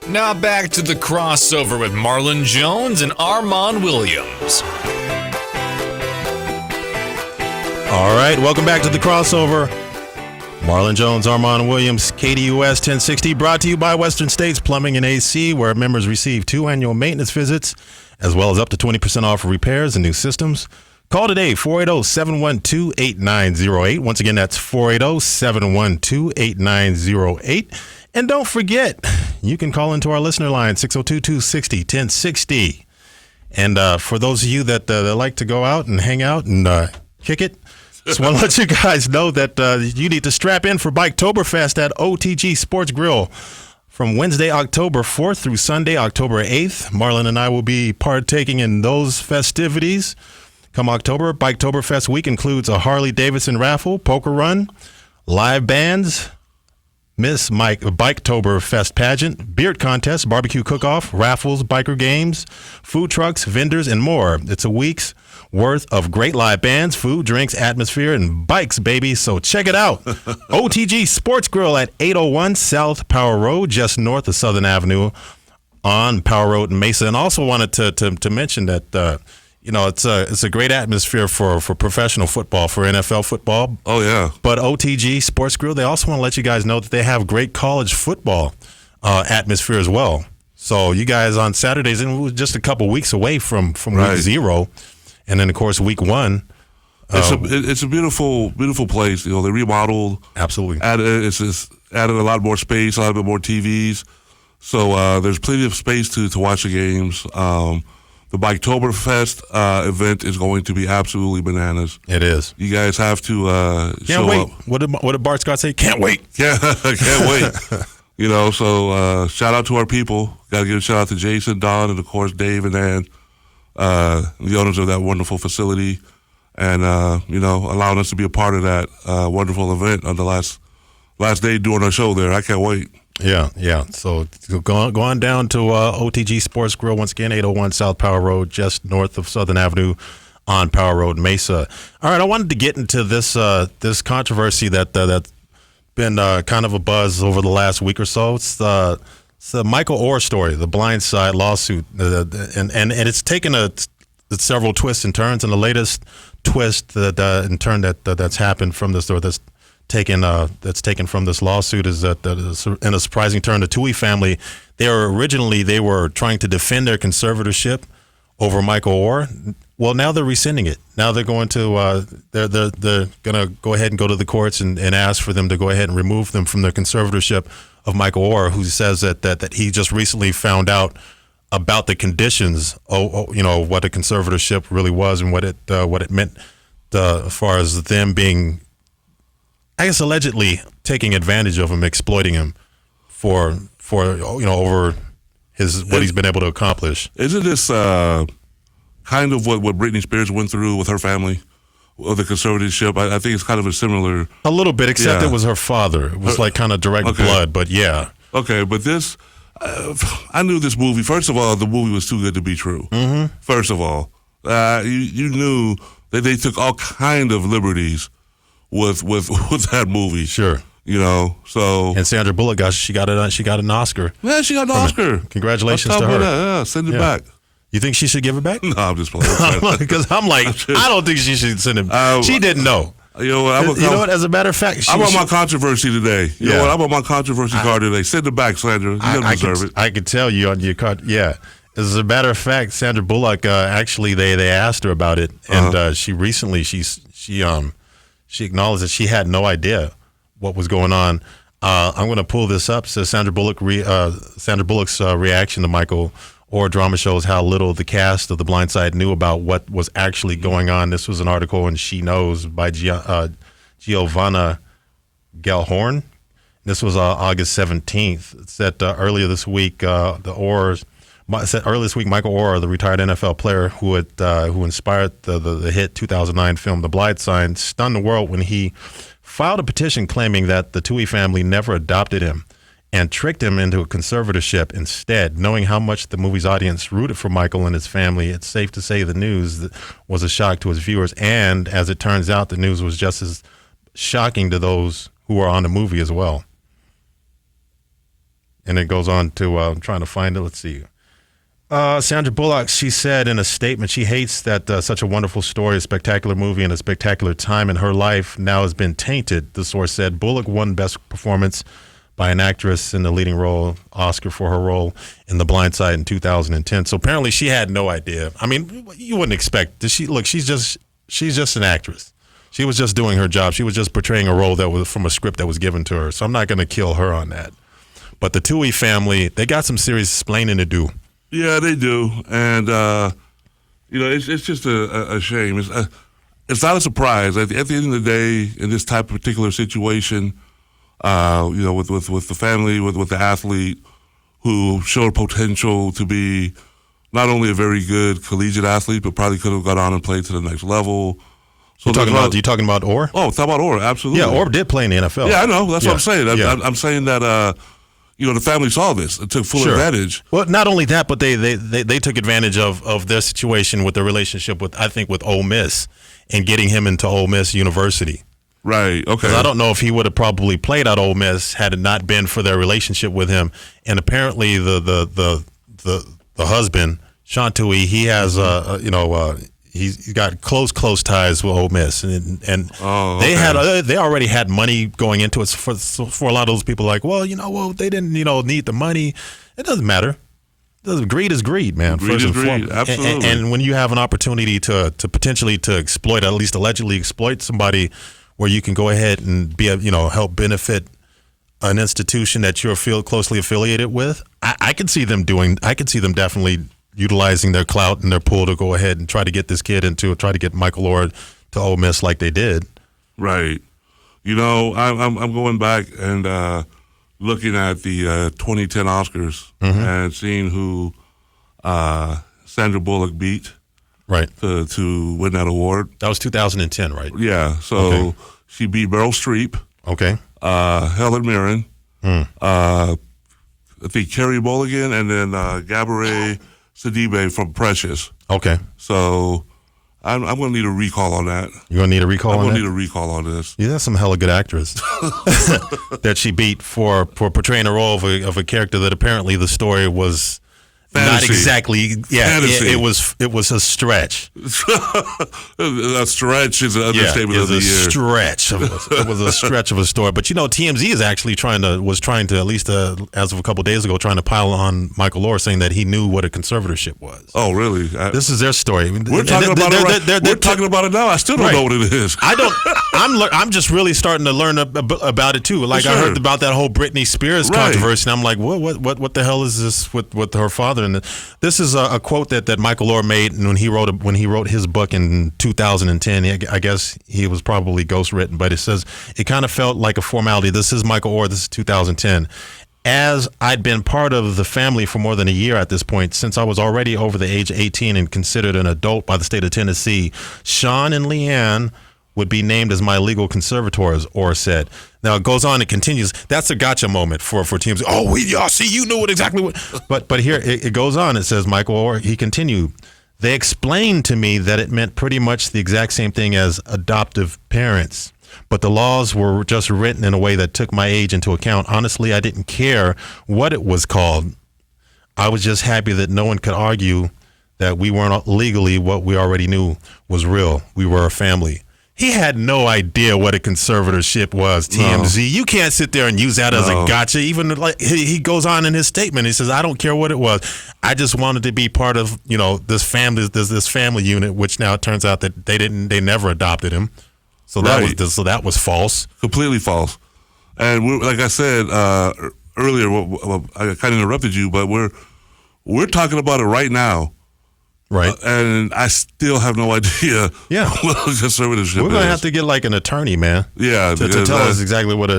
Now back to the crossover with Marlon Jones and Armon Williams. All right, welcome back to the crossover. Marlon Jones, Armon Williams, KDUS 1060, brought to you by Western States Plumbing and AC, where members receive 2 annual maintenance visits, as well as up to 20% off for repairs and new systems. Call today, 480-712-8908. Once again, that's 480-712-8908. And don't forget, you can call into our listener line, 602-260-1060. And for those of you that like to go out and hang out and kick it, just want to let you guys know that you need to strap in for Biketoberfest at OTG Sports Grill from Wednesday, October 4th through Sunday, October 8th. Marlon and I will be partaking in those festivities. Come October, Biketoberfest week includes a Harley-Davidson raffle, poker run, live bands, Miss Mike Biketoberfest pageant, beard contest, barbecue cook-off, raffles, biker games, food trucks, vendors, and more. It's a week's worth of great live bands, food, drinks, atmosphere, and bikes, baby. So check it out. OTG Sports Grill at 801 South Power Road, just north of Southern Avenue on Power Road in Mesa. And also wanted to mention that it's a great atmosphere for professional football, for NFL football. Oh, yeah. But OTG Sports Grill, they also want to let you guys know that they have great college football atmosphere as well. So you guys on Saturdays, and we're just a couple weeks away from Right. week 0, and then, of course, week 1. It's a beautiful place. They remodeled. Absolutely. Added a lot more space, a lot bit more TVs. So there's plenty of space to watch the games. The Biketoberfest event is going to be absolutely bananas. It is. You guys have to Can't show wait. up. What did Bart Scott say? Can't wait. Yeah, can't wait. So shout out to our people. Got to give a shout out to Jason, Don, and of course Dave and Ann, the owners of that wonderful facility, and allowing us to be a part of that wonderful event on the last day doing our show there. I can't wait. Yeah. So go on down to OTG Sports Grill, once again, 801 South Power Road, just north of Southern Avenue on Power Road, Mesa. All right, I wanted to get into this controversy that's been kind of a buzz over the last week or so. It's the Michael Oher story, the Blindside lawsuit, and it's taken several twists and turns, and the latest twist that's happened from this, or that's taken from this lawsuit, is that in a surprising turn, the Tuohy family, they were trying to defend their conservatorship over Michael Oher. Well, now they're rescinding it. Now they're going to they're going to go ahead and go to the courts and ask for them to go ahead and remove them from the conservatorship of Michael Oher, who says that he just recently found out about the conditions, what a conservatorship really was and what it meant as far as them being, I guess, allegedly taking advantage of him, exploiting him for over what he's been able to accomplish. Isn't this kind of what Britney Spears went through with her family, of the conservatorship? I think it's kind of a similar. A little bit, except it was her father. It was like kind of direct blood, but yeah. Okay, but this, I knew this movie. First of all, the movie was too good to be true. Mm-hmm. First of all, you knew that they took all kind of liberties with that movie. Sure. So. And Sandra Bullock she got an Oscar. Yeah, she got an Oscar. Congratulations to her. Yeah, send it back. You think she should give it back? No, I'm just playing. Because I'm like, I don't think she should send it. She didn't know. You know what? As a matter of fact, I'm on my controversy today. You know what? I'm on my controversy card today. Send it back, Sandra. You don't deserve it. I could tell you on your card. Yeah. As a matter of fact, Sandra Bullock, actually, they asked her about it, and she recently she acknowledged that she had no idea what was going on. I'm going to pull this up. So Sandra Bullock's reaction to Michael Oher drama shows how little the cast of The Blindside knew about what was actually going on. This was an article in She Knows by Giovanna Gellhorn. This was August 17th. It said earlier this week, Michael Oher, the retired NFL player who inspired the hit 2009 film The Blind Side, stunned the world when he filed a petition claiming that the Tuohy family never adopted him and tricked him into a conservatorship instead. Knowing how much the movie's audience rooted for Michael and his family, it's safe to say the news was a shock to his viewers. And as it turns out, the news was just as shocking to those who were on the movie as well. And it goes on to, I'm trying to find it. Let's see. Sandra Bullock, she said in a statement, she hates that such a wonderful story, a spectacular movie, and a spectacular time in her life now has been tainted. The source said Bullock won Best Performance by an Actress in the Leading Role, Oscar for her role in The Blind Side in 2010. So apparently she had no idea. I mean, you wouldn't expect. She's just an actress. She was just doing her job. She was just portraying a role that was from a script that was given to her. So I'm not going to kill her on that. But the Tuohy family, they got some serious explaining to do. Yeah, they do. And, it's just a shame. It's not a surprise. At the end of the day, in this type of particular situation, with the family, with the athlete who showed potential to be not only a very good collegiate athlete, but probably could have got on and played to the next level. So you talking about Oher? Oh, talk about Oher, absolutely. Yeah, Oher did play in the NFL. Yeah, I know. That's what I'm saying. I'm saying that the family saw this and took full advantage. Well, not only that, but they took advantage of their situation with their relationship with Ole Miss and getting him into Ole Miss University. Right. Okay. Because I don't know if he would have probably played at Ole Miss had it not been for their relationship with him. And apparently the husband, Sean Tuohy, he has he's got close ties with Ole Miss, and they already had money going into it. For a lot of those people, like, they didn't need the money. It doesn't matter. Greed is greed, man. Greed is greed, absolutely. And when you have an opportunity to potentially to exploit, at least allegedly exploit somebody, where you can go ahead and be help benefit an institution that you're closely affiliated with, I could see them definitely utilizing their clout and their pull to go ahead and try to get this kid try to get Michael Oher to Ole Miss like they did. Right. I'm going back and looking at the 2010 Oscars and seeing who Sandra Bullock beat. Right. To win that award. That was 2010, right? Yeah. So she beat Meryl Streep. Okay. Helen Mirren. I think Carrie Mulligan, and then Gabourey Sidibe from Precious. Okay. So I'm going to need a recall on that. You're going to need a recall on that? I'm going to need a recall on this. Yeah, that's some hella good actress that she beat for portraying a role of a character that apparently the story was fantasy. Not exactly. Yeah, it was a stretch. A stretch is an understatement of the year. It was a stretch of a story. But TMZ is actually was trying to at least as of a couple of days ago, trying to pile on Michael Oher, saying that he knew what a conservatorship was. Oh, really? This is their story. We're talking about it. We're talking about it now. I still don't know what it is. I don't. I'm just really starting to learn about it too. Like I heard about that whole Britney Spears controversy, and I'm like, what the hell is this with her father? And this is a quote that Michael Oher made when he wrote his book in 2010. I guess he was probably ghostwritten, but it says it kind of felt like a formality. This is Michael Oher. This is 2010. As I'd been part of the family for more than a year at this point, since I was already over the age of 18 and considered an adult by the state of Tennessee, Sean and Leanne would be named as my legal conservators, Oher said. Now it goes on, it continues. That's a gotcha moment for teams. Oh, y'all see, you knew it exactly what. But here it goes on. It says, Michael Oher, he continued, they explained to me that it meant pretty much the exact same thing as adoptive parents. But the laws were just written in a way that took my age into account. Honestly, I didn't care what it was called. I was just happy that no one could argue that we weren't legally what we already knew was real. We were a family. He had no idea what a conservatorship was, TMZ. No. You can't sit there and use that as a gotcha. Even like he goes on in his statement, he says, I don't care what it was. I just wanted to be part of, this family unit, which now it turns out that they never adopted him. So that was false. Completely false. And like I said earlier, I kind of interrupted you, but we're talking about it right now. Right. And I still have no idea what conservatorship is. We're going to have to get like an attorney, man. Yeah. To tell us exactly what a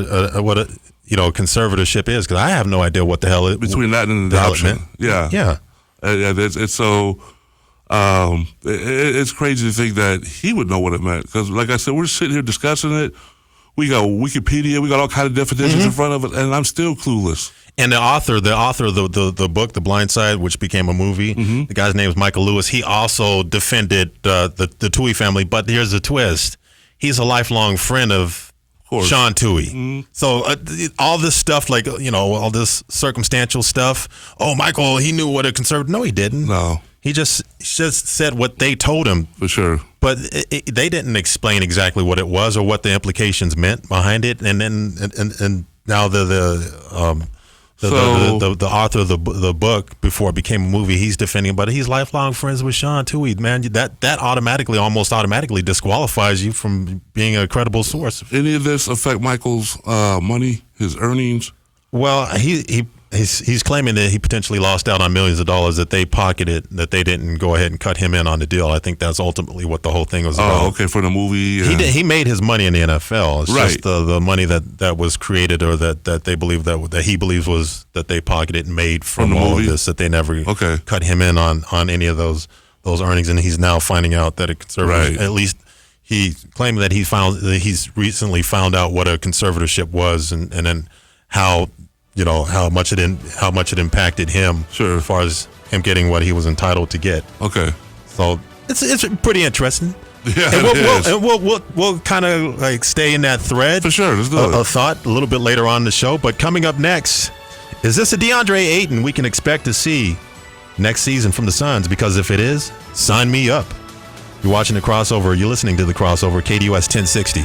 conservatorship is, because I have no idea what the hell it is. Between that and adoption. Yeah. Yeah. It's so, it's crazy to think that he would know what it meant. Because like I said, we're sitting here discussing it. We got Wikipedia, we got all kinds of definitions in front of it, and I'm still clueless. And the author of the book, The Blind Side, which became a movie, the guy's name is Michael Lewis. He also defended the Tuohy family, but here's the twist: he's a lifelong friend of course. Sean Tuohy. So all this stuff, like, all this circumstantial stuff. Oh, Michael, he knew what a conservative. No, he didn't. No. He just said what they told him. For sure. But they didn't explain exactly what it was or what the implications meant behind it. And then and now the author of the book, before it became a movie, he's defending it, but he's lifelong friends with Sean Tuohy. Man, that almost automatically disqualifies you from being a credible source. Any of this affect Michael's money, his earnings? Well, he's claiming that he potentially lost out on millions of dollars that they pocketed, that they didn't go ahead and cut him in on the deal. I think that's ultimately what the whole thing was about. Oh, okay, for the movie. He made his money in the NFL. It's right. just the money that was created, or that they believe that he believes was that they pocketed and made from all movie? of this, that they never cut him in on any of those earnings, and he's now finding out that a conservative, Right. at least he claimed that he's recently found out what a conservatorship was, and then how much it impacted him, Sure. as far as him getting what he was entitled to get. Okay. So it's pretty interesting. Yeah, And we'll kind of like stay in that thread. For sure. Let's do it. A thought a little bit later on in the show. But coming up next, is this a DeAndre Ayton we can expect to see next season from the Suns? Because if it is, sign me up. You're watching The Crossover. You're listening to The Crossover, KDUS 1060.